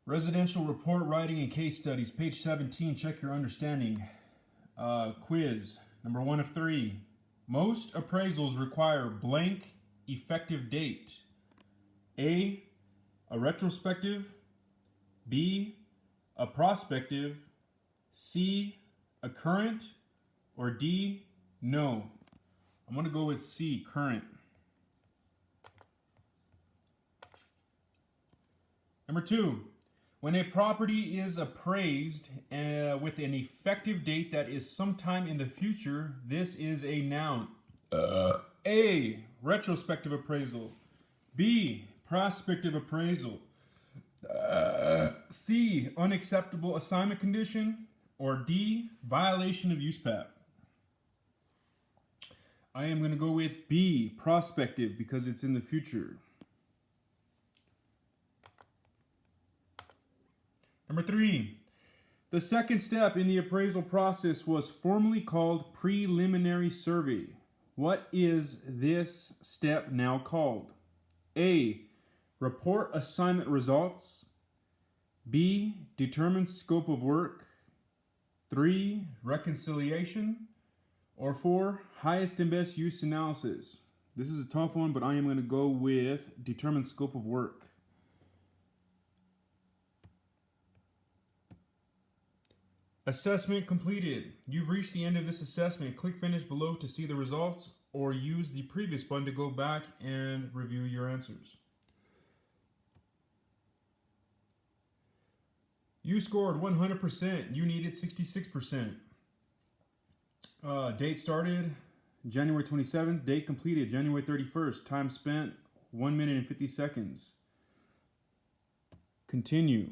Residential report writing and case studies, page 17. Check your understanding. Quiz number 1 of 3. Most appraisals require blank effective date. A retrospective. B, a prospective. C, a current. Or D, no. I'm going to go with C, current. Number 2. When a property is appraised with an effective date that is sometime in the future, this is a noun. A, retrospective appraisal. B, prospective appraisal. C, unacceptable assignment condition. Or D, violation of USPAP. I am going to go with B, prospective, because it's in the future. Number 3, the second step in the appraisal process was formally called preliminary survey. What is this step now called? A, report assignment results. B, determine scope of work. 3, reconciliation. Or 4, highest and best use analysis. This is a tough one, but I am going to go with determine scope of work. Assessment completed. You've reached the end of this assessment. Click finish below to see the results, or use the previous button to go back and review your answers. You scored 100%. You needed 66%. Date started January 27th. Date completed January 31st. Time spent 1 minute and 50 seconds. Continue.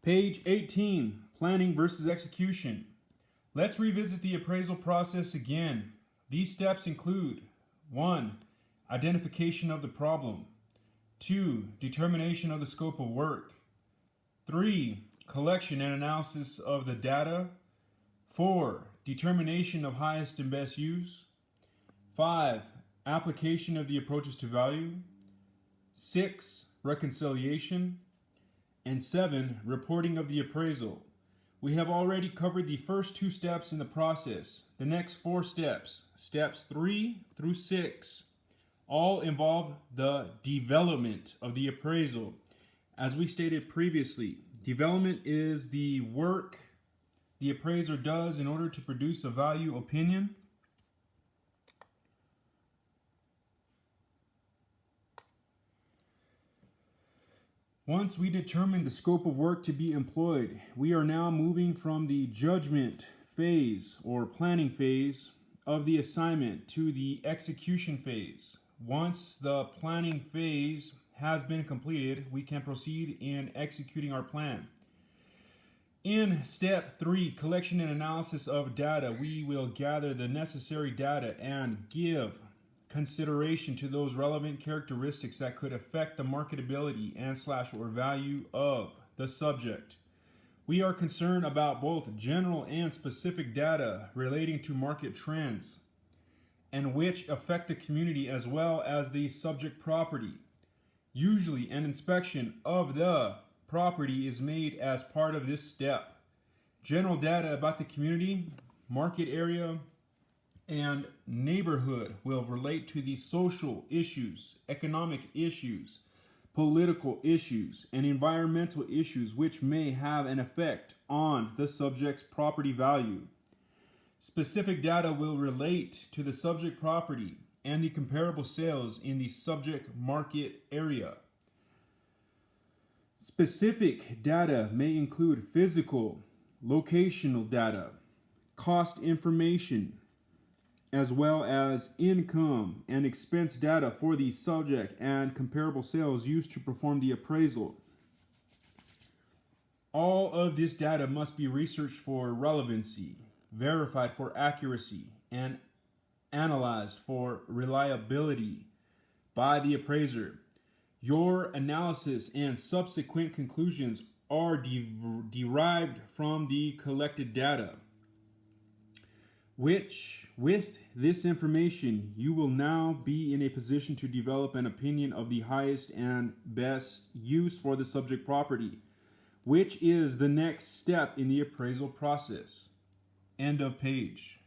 Page 18. Planning versus execution. Let's revisit the appraisal process again. These steps include 1. Identification of the problem. 2. Determination of the scope of work. 3. Collection and analysis of the data. 4. Determination of highest and best use. 5. Application of the approaches to value. 6. Reconciliation. And 7. Reporting of the appraisal. We have already covered the first 2 steps in the process. The next 4 steps, steps 3 through 6, all involve the development of the appraisal. As we stated previously, development is the work the appraiser does in order to produce a value opinion. Once we determine the scope of work to be employed, we are now moving from the judgment phase or planning phase of the assignment to the execution phase. Once the planning phase has been completed, we can proceed in executing our plan. In step 3, collection and analysis of data, we will gather the necessary data and give consideration to those relevant characteristics that could affect the marketability and / or value of the subject. We are concerned about both general and specific data relating to market trends and which affect the community as well as the subject property. Usually an inspection of the property is made as part of this step. General data about the community, market area, and neighborhood will relate to the social issues, economic issues, political issues, and environmental issues which may have an effect on the subject's property value. Specific data will relate to the subject property and the comparable sales in the subject market area. Specific data may include physical, locational data, cost information, as well as income and expense data for the subject and comparable sales used to perform the appraisal. All of this data must be researched for relevancy, verified for accuracy, and analyzed for reliability by the appraiser. Your analysis and subsequent conclusions are derived from the collected data. which, with this information, you will now be in a position to develop an opinion of the highest and best use for the subject property, which is the next step in the appraisal process. End of page.